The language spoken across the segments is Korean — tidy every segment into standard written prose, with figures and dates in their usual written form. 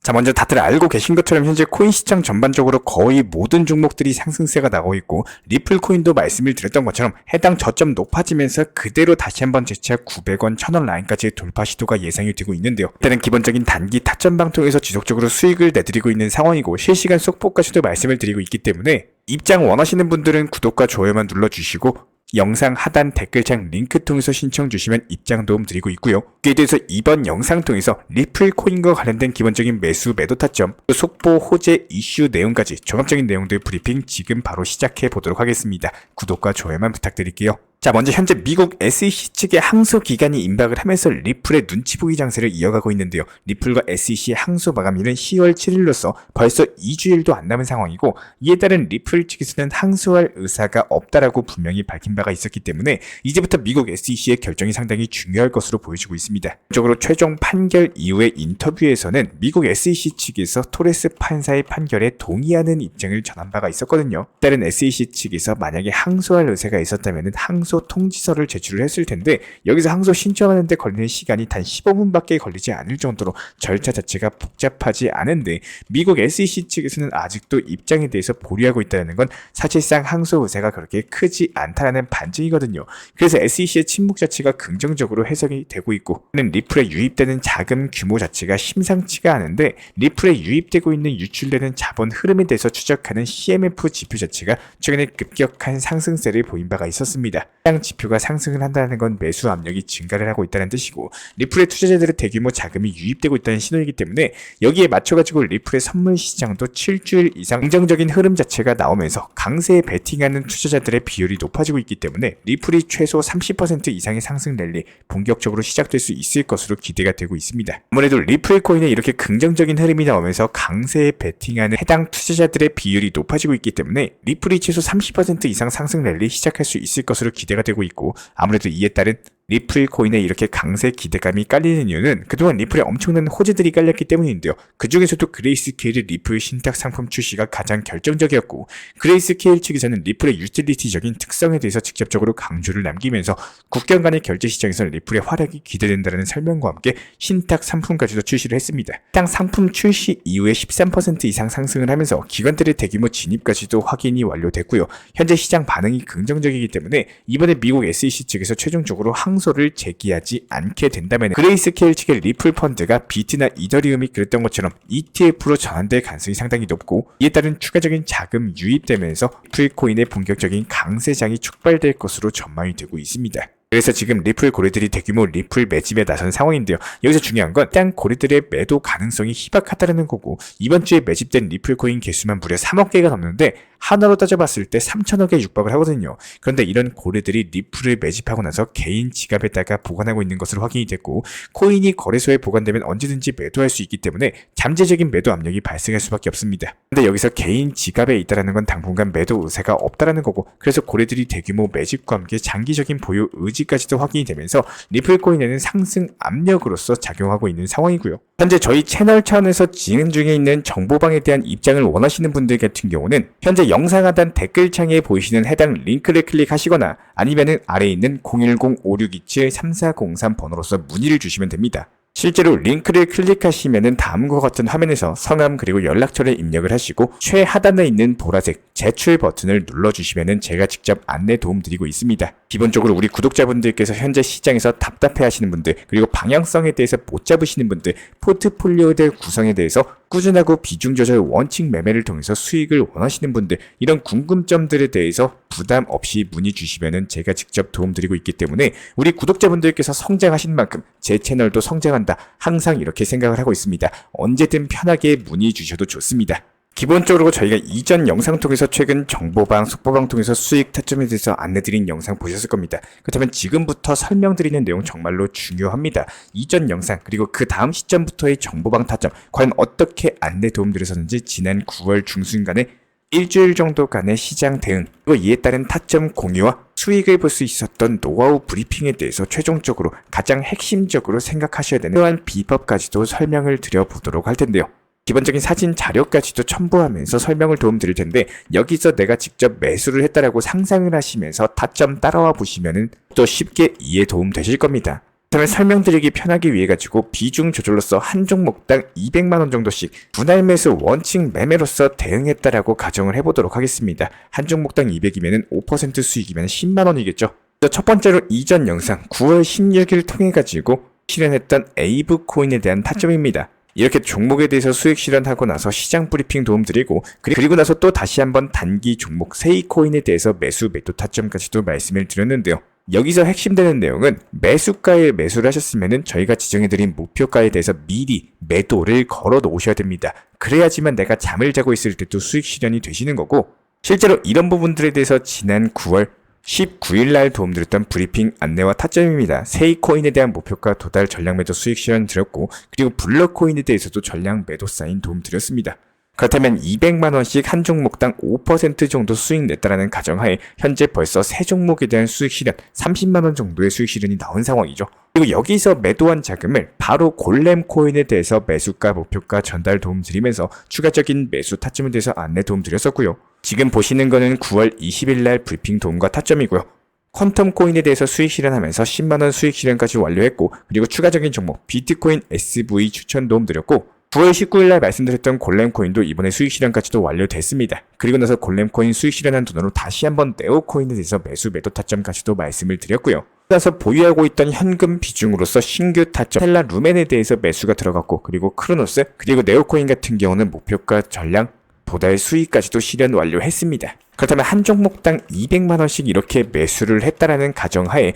자, 먼저 다들 알고 계신 것처럼 현재 코인 시장 전반적으로 거의 모든 종목들이 상승세가 나고 있고, 리플 코인도 말씀을 드렸던 것처럼 해당 저점 높아지면서 그대로 다시 한번 재차 900원, 1000원 라인까지 돌파 시도가 예상이 되고 있는데요. 일단은 기본적인 단기 타점 방통에서 지속적으로 수익을 내드리고 있는 상황이고, 실시간 속보까지도 말씀을 드리고 있기 때문에 입장 원하시는 분들은 구독과 좋아요만 눌러주시고, 영상 하단 댓글창 링크 통해서 신청 주시면 입장 도움 드리고 있고요. 이에 대해서 이번 영상 통해서 리플 코인과 관련된 기본적인 매수 매도 타점, 속보, 호재, 이슈 내용까지 종합적인 내용들 브리핑 지금 바로 시작해 보도록 하겠습니다. 구독과 좋아요만 부탁드릴게요. 자, 먼저 현재 미국 SEC 측의 항소 기간이 임박을 하면서 리플의 눈치 보기 장세를 이어가고 있는데요. 리플과 SEC의 항소 마감일은 10월 7일로서 벌써 2주일도 안 남은 상황이고, 이에 따른 리플 측에서는 항소할 의사가 없다라고 분명히 밝힌 바가 있었기 때문에 이제부터 미국 SEC의 결정이 상당히 중요할 것으로 보여지고 있습니다. 적으로 최종 판결 이후의 인터뷰에서는 미국 SEC 측에서 토레스 판사의 판결에 동의하는 입장을 전한 바가 있었거든요. 다른 SEC 측에서 만약에 항소할 의사가 있었다면 항소 통지서를 제출을 했을 텐데, 여기서 항소 신청하는데 걸리는 시간이 단 15분밖에 걸리지 않을 정도로 절차 자체가 복잡하지 않은데, 미국 SEC 측에서는 아직도 입장에 대해서 보류하고 있다는 건 사실상 항소 의사가 그렇게 크지 않다라는 반증이거든요. 그래서 SEC의 침묵 자체가 긍정적으로 해석이 되고 있고, 리플에 유입되는 자금 규모 자체가 심상치가 않은데, 리플에 유입되고 있는 유출되는 자본 흐름에 대해서 추적하는 CMF 지표 자체가 최근에 급격한 상승세를 보인 바가 있었습니다. 해당 지표가 상승을 한다는 건 매수 압력이 증가를 하고 있다는 뜻이고, 리플의 투자자들의 대규모 자금이 유입되고 있다는 신호이기 때문에 여기에 맞춰가지고 리플의 선물 시장도 7주일 이상 긍정적인 흐름 자체가 나오면서 강세에 베팅하는 투자자들의 비율이 높아지고 있기 때문에 리플이 최소 30% 이상의 상승 랠리 본격적으로 시작될 수 있을 것으로 기대가 되고 있습니다. 아무래도 리플 코인에 이렇게 긍정적인 흐름이 나오면서 강세에 베팅하는 해당 투자자들의 비율이 높아지고 있기 때문에 리플이 최소 30% 이상 상승 랠리 시작할 수 있을 것으로 기대가 되고 있고, 아무래도 이에 따른 리플 코인에 이렇게 강세 기대감이 깔리는 이유는 그동안 리플에 엄청난 호재들이 깔렸기 때문인데요. 그 중에서도 그레이스케일의 리플 신탁 상품 출시가 가장 결정적이었고, 그레이스케일 측에서는 리플의 유틸리티적인 특성에 대해서 직접적으로 강조를 남기면서 국경 간의 결제 시장에서 리플의 활약이 기대된다는 설명과 함께 신탁 상품까지도 출시를 했습니다. 해당 상품 출시 이후에 13% 이상 상승을 하면서 기관들의 대규모 진입까지도 확인이 완료됐고요. 현재 시장 반응이 긍정적이기 때문에 이번에 미국 SEC 측에서 최종적으로 항소를 제기하지 않게 된다면 그레이스케일 측의 리플 펀드가 비트나 이더리움이 그랬던 것처럼 ETF로 전환될 가능성이 상당히 높고, 이에 따른 추가적인 자금 유입되면서 리플 코인의 본격적인 강세장이 촉발될 것으로 전망이 되고 있습니다. 그래서 지금 리플 고래들이 대규모 리플 매집에 나선 상황인데요. 여기서 중요한 건 일단 고래들의 매도 가능성이 희박하다는 거고, 이번 주에 매집된 리플 코인 개수만 무려 3억 개가 넘는데 하나로 따져봤을 때 3천억에 육박을 하거든요. 그런데 이런 고래들이 리플을 매집하고 나서 개인 지갑에다가 보관하고 있는 것으로 확인이 됐고, 코인이 거래소에 보관되면 언제든지 매도할 수 있기 때문에 잠재적인 매도 압력이 발생할 수밖에 없습니다. 근데 여기서 개인 지갑에 있다는 건 당분간 매도 의사가 없다라는 거고, 그래서 고래들이 대규모 매집과 함께 장기적인 보유 의지까지도 확인이 되면서 리플 코인에는 상승 압력으로서 작용하고 있는 상황이고요. 현재 저희 채널 차원에서 진행 중에 있는 정보방에 대한 입장을 원하시는 분들 같은 경우는 현재 영상 하단 댓글창에 보이시는 해당 링크를 클릭하시거나 아니면은 아래에 있는 010-5627-3403 번호로서 문의를 주시면 됩니다. 실제로 링크를 클릭하시면은 다음과 같은 화면에서 성함 그리고 연락처를 입력을 하시고 최하단에 있는 보라색 제출 버튼을 눌러주시면은 제가 직접 안내 도움 드리고 있습니다. 기본적으로 우리 구독자분들께서 현재 시장에서 답답해 하시는 분들, 그리고 방향성에 대해서 못 잡으시는 분들, 포트폴리오들 구성에 대해서 꾸준하고 비중 조절 원칙 매매를 통해서 수익을 원하시는 분들, 이런 궁금점들에 대해서 부담 없이 문의 주시면은 제가 직접 도움 드리고 있기 때문에 우리 구독자분들께서 성장하신 만큼 제 채널도 성장한다, 항상 이렇게 생각을 하고 있습니다. 언제든 편하게 문의 주셔도 좋습니다. 기본적으로 저희가 이전 영상 통해서 최근 정보방, 속보방 통해서 수익 타점에 대해서 안내드린 영상 보셨을 겁니다. 그렇다면 지금부터 설명드리는 내용 정말로 중요합니다. 이전 영상 그리고 그 다음 시점부터의 정보방 타점 과연 어떻게 안내 도움드렸었는지 지난 9월 중순간에 일주일 정도간의 시장 대응, 그리고 이에 따른 타점 공유와 수익을 볼 수 있었던 노하우 브리핑에 대해서 최종적으로 가장 핵심적으로 생각하셔야 되는 그러한 비법까지도 설명을 드려보도록 할 텐데요. 기본적인 사진 자료까지도 첨부하면서 설명을 도움드릴 텐데, 여기서 내가 직접 매수를 했다라고 상상을 하시면서 타점 따라와 보시면은 또 쉽게 이해 도움 되실 겁니다. 그다음에 설명드리기 편하기 위해 가지고 비중 조절로서 한 종목당 200만원 정도씩 분할 매수 원칙 매매로서 대응했다라고 가정을 해보도록 하겠습니다. 한 종목당 200이면 5% 수익이면 10만원이겠죠. 첫 번째로 이전 영상 9월 16일 통해 가지고 실현했던 에이브 코인에 대한 타점입니다. 이렇게 종목에 대해서 수익 실현하고 나서 시장 브리핑 도움드리고 그리고 나서 또 다시 한번 단기 종목 세이코인에 대해서 매수 매도 타점까지도 말씀을 드렸는데요. 여기서 핵심되는 내용은 매수가에 매수를 하셨으면 저희가 지정해드린 목표가에 대해서 미리 매도를 걸어 놓으셔야 됩니다. 그래야지만 내가 잠을 자고 있을 때도 수익 실현이 되시는 거고, 실제로 이런 부분들에 대해서 지난 9월 19일 날 도움드렸던 브리핑 안내와 타점입니다. 세이코인에 대한 목표가 도달 전량 매도 수익 실현 드렸고, 그리고 블러코인에 대해서도 전량 매도 사인 도움드렸습니다. 그렇다면 200만원씩 한 종목당 5% 정도 수익 냈다라는 가정하에 현재 벌써 3종목에 대한 수익 실현 30만원 정도의 수익 실현이 나온 상황이죠. 그리고 여기서 매도한 자금을 바로 골렘 코인에 대해서 매수가 목표가 전달 도움드리면서 추가적인 매수 타점에 대해서 안내 도움드렸었고요. 지금 보시는 거는 9월 20일 날 브리핑 도움과 타점이고요. 퀀텀 코인에 대해서 수익 실현하면서 10만원 수익 실현까지 완료했고, 그리고 추가적인 종목 비트코인 SV 추천 도움드렸고, 9월 19일 날 말씀드렸던 골렘코인도 이번에 수익 실현까지도 완료됐습니다. 그리고 나서 골렘코인 수익 실현한 돈으로 다시 한번 네오코인에 대해서 매수 매도 타점까지도 말씀을 드렸고요. 그래서 보유하고 있던 현금 비중으로서 신규 타점 텔라 루멘에 대해서 매수가 들어갔고, 그리고 크로노스 그리고 네오코인 같은 경우는 목표가 전량 도달 수익까지도 실현 완료했습니다. 그렇다면 한 종목당 200만원씩 이렇게 매수를 했다라는 가정하에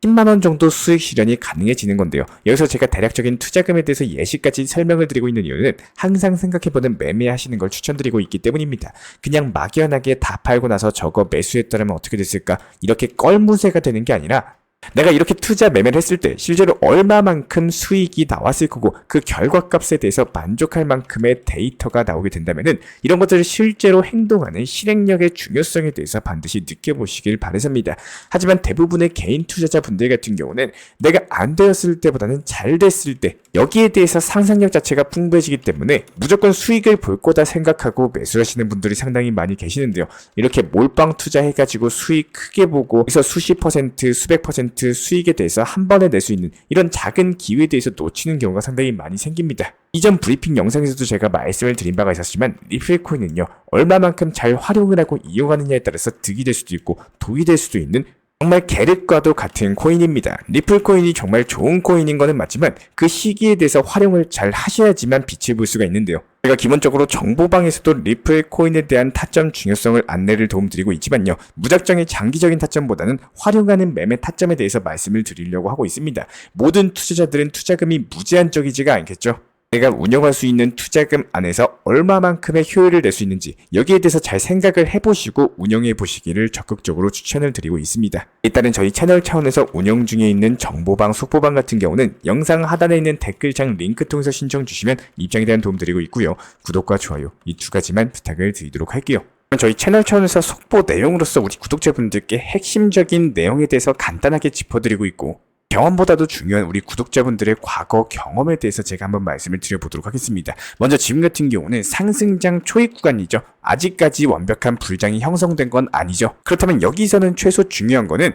10만원 정도 수익 실현이 가능해지는 건데요. 여기서 제가 대략적인 투자금에 대해서 예시까지 설명을 드리고 있는 이유는 항상 생각해보는 매매하시는 걸 추천드리고 있기 때문입니다. 그냥 막연하게 다 팔고 나서 저거 매수했더라면 어떻게 됐을까? 이렇게 껄무새가 되는 게 아니라 내가 이렇게 투자 매매를 했을 때 실제로 얼마만큼 수익이 나왔을 거고 그 결과값에 대해서 만족할 만큼의 데이터가 나오게 된다면은 이런 것들을 실제로 행동하는 실행력의 중요성에 대해서 반드시 느껴보시길 바라십니다. 하지만 대부분의 개인 투자자분들 같은 경우는 내가 안 되었을 때보다는 잘 됐을 때 여기에 대해서 상상력 자체가 풍부해지기 때문에 무조건 수익을 볼 거다 생각하고 매수하시는 분들이 상당히 많이 계시는데요. 이렇게 몰빵 투자해가지고 수익 크게 보고 그래서 수십 %, 수백 % 수익에 대해서 한 번에 낼 수 있는 이런 작은 기회에 대해서 놓치는 경우가 상당히 많이 생깁니다. 이전 브리핑 영상에서도 제가 말씀을 드린 바가 있었지만 리플코인은요, 얼마만큼 잘 활용을 하고 이용하느냐에 따라서 득이 될 수도 있고 독이 될 수도 있는 정말 계륵과도 같은 코인입니다. 리플코인이 정말 좋은 코인인 거는 맞지만 그 시기에 대해서 활용을 잘 하셔야지만 빛을 볼 수가 있는데요. 제가 기본적으로 정보방에서도 리플코인에 대한 타점 중요성을 안내를 도움드리고 있지만요. 무작정의 장기적인 타점보다는 활용하는 매매 타점에 대해서 말씀을 드리려고 하고 있습니다. 모든 투자자들은 투자금이 무제한적이지가 않겠죠. 내가 운영할 수 있는 투자금 안에서 얼마만큼의 효율을 낼 수 있는지 여기에 대해서 잘 생각을 해보시고 운영해 보시기를 적극적으로 추천을 드리고 있습니다. 일단은 저희 채널 차원에서 운영 중에 있는 정보방, 속보방 같은 경우는 영상 하단에 있는 댓글창 링크 통해서 신청 주시면 입장에 대한 도움 드리고 있고요. 구독과 좋아요 이 두 가지만 부탁을 드리도록 할게요. 저희 채널 차원에서 속보 내용으로서 우리 구독자분들께 핵심적인 내용에 대해서 간단하게 짚어드리고 있고, 경험보다도 중요한 우리 구독자분들의 과거 경험에 대해서 제가 한번 말씀을 드려보도록 하겠습니다. 먼저 지금 같은 경우는 상승장 초입 구간이죠. 아직까지 완벽한 불장이 형성된 건 아니죠. 그렇다면 여기서는 최소 중요한 거는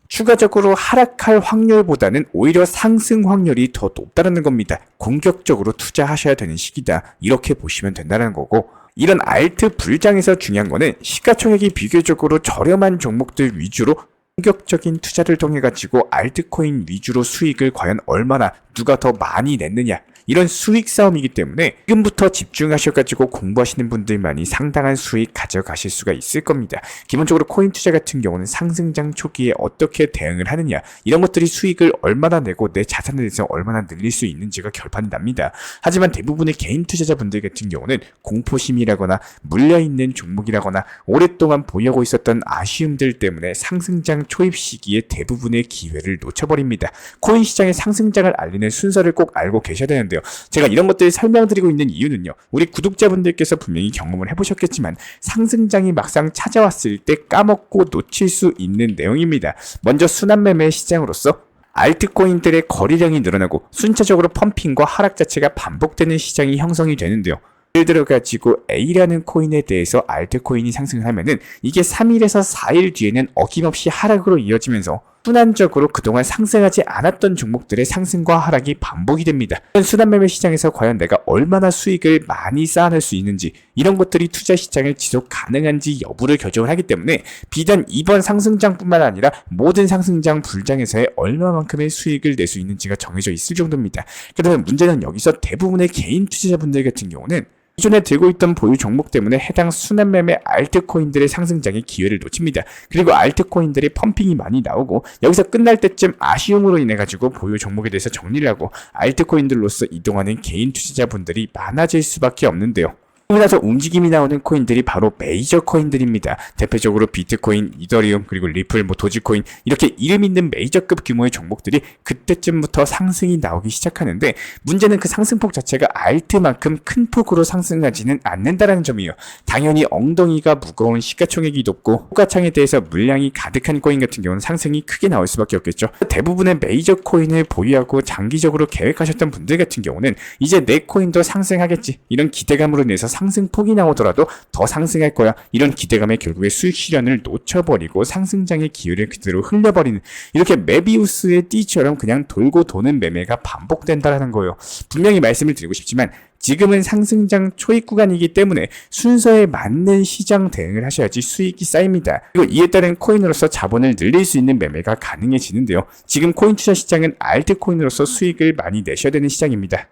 추가적으로 하락할 확률보다는 오히려 상승 확률이 더 높다는 겁니다. 공격적으로 투자하셔야 되는 시기다. 이렇게 보시면 된다는 거고, 이런 알트 불장에서 중요한 거는 시가총액이 비교적으로 저렴한 종목들 위주로 공격적인 투자를 통해 가지고 알트코인 위주로 수익을 과연 얼마나 누가 더 많이 냈느냐, 이런 수익 싸움이기 때문에 지금부터 집중하셔가지고 공부하시는 분들만이 상당한 수익 가져가실 수가 있을 겁니다. 기본적으로 코인 투자 같은 경우는 상승장 초기에 어떻게 대응을 하느냐, 이런 것들이 수익을 얼마나 내고 내 자산에 대해서 얼마나 늘릴 수 있는지가 결판이 납니다. 하지만 대부분의 개인 투자자분들 같은 경우는 공포심이라거나 물려있는 종목이라거나 오랫동안 보유하고 있었던 아쉬움들 때문에 상승장 초입 시기에 대부분의 기회를 놓쳐버립니다. 코인 시장의 상승장을 알리는 순서를 꼭 알고 계셔야 되는데요. 제가 이런 것들을 설명드리고 있는 이유는요, 우리 구독자분들께서 분명히 경험을 해보셨겠지만 상승장이 막상 찾아왔을 때 까먹고 놓칠 수 있는 내용입니다. 먼저 순환매매 시장으로서 알트코인들의 거래량이 늘어나고 순차적으로 펌핑과 하락 자체가 반복되는 시장이 형성이 되는데요. 예를 들어 가지고 A라는 코인에 대해서 알트코인이 상승을 하면은 이게 3일에서 4일 뒤에는 어김없이 하락으로 이어지면서 순환적으로 그동안 상승하지 않았던 종목들의 상승과 하락이 반복이 됩니다. 순환매매 시장에서 과연 내가 얼마나 수익을 많이 쌓아낼 수 있는지, 이런 것들이 투자 시장을 지속 가능한지 여부를 결정을 하기 때문에 비단 이번 상승장뿐만 아니라 모든 상승장 불장에서의 얼마만큼의 수익을 낼 수 있는지가 정해져 있을 정도입니다. 그다음에 문제는 여기서 대부분의 개인 투자자분들 같은 경우는 기존에 들고 있던 보유 종목 때문에 해당 순환매매 알트코인들의 상승장의 기회를 놓칩니다. 그리고 알트코인들이 펌핑이 많이 나오고 여기서 끝날 때쯤 아쉬움으로 인해 가지고 보유 종목에 대해서 정리를 하고 알트코인들로서 이동하는 개인 투자자분들이 많아질 수밖에 없는데요. 그러고 나서 움직임이 나오는 코인들이 바로 메이저 코인들입니다. 대표적으로 비트코인, 이더리움, 그리고 리플, 도지코인, 이렇게 이름 있는 메이저급 규모의 종목들이 그때쯤부터 상승이 나오기 시작하는데, 문제는 그 상승폭 자체가 알트만큼 큰 폭으로 상승하지는 않는다는 점이에요. 당연히 엉덩이가 무거운 시가총액이 높고 호가창에 대해서 물량이 가득한 코인 같은 경우는 상승이 크게 나올 수밖에 없겠죠. 대부분의 메이저 코인을 보유하고 장기적으로 계획하셨던 분들 같은 경우는 이제 내 코인도 상승하겠지, 이런 기대감으로 인해서 상승폭이 나오더라도 더 상승할 거야, 이런 기대감에 결국에 수익 실현을 놓쳐버리고 상승장의 기회를 그대로 흘려버리는, 이렇게 메비우스의 띠처럼 그냥 돌고 도는 매매가 반복된다는 거예요. 분명히 말씀을 드리고 싶지만 지금은 상승장 초입 구간이기 때문에 순서에 맞는 시장 대응을 하셔야지 수익이 쌓입니다. 그리고 이에 따른 코인으로서 자본을 늘릴 수 있는 매매가 가능해지는데요. 지금 코인 투자 시장은 알트코인으로서 수익을 많이 내셔야 되는 시장입니다.